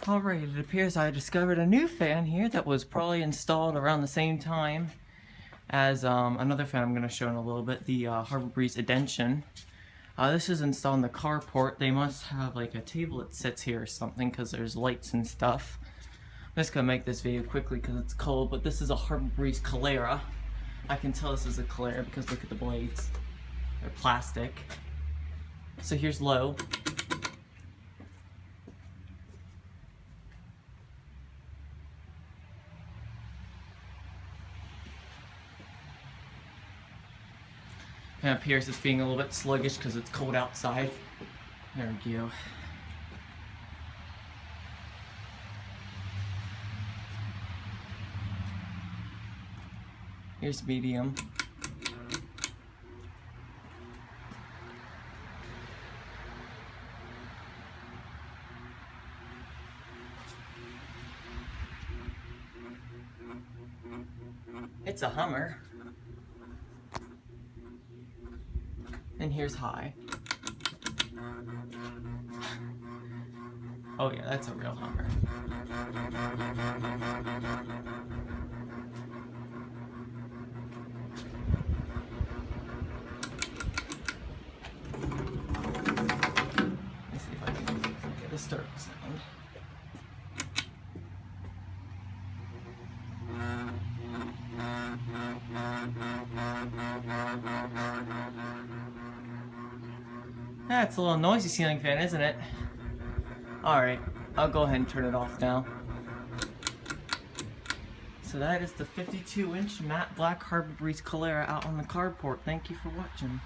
Alright, it appears I discovered a new fan here that was probably installed around the same time as another fan I'm going to show in a little bit, the Harbor Breeze Edentian. This is installed in the carport. They must have like a table that sits here or something because there's lights and stuff. I'm just going to make this video quickly because it's cold, but this is a Harbor Breeze Calera. I can tell this is a Calera because look at the blades. They're plastic. So here's low. And it appears it's being a little bit sluggish because it's cold outside. There we go. Here's medium. It's a Hummer. And here's high. Oh yeah, that's a real Hummer. Let's see if I can get a start sound. That's a little noisy ceiling fan, isn't it? Alright, I'll go ahead and turn it off now. So that is the 52-inch matte black Harbor Breeze Calera out on the carport. Thank you for watching.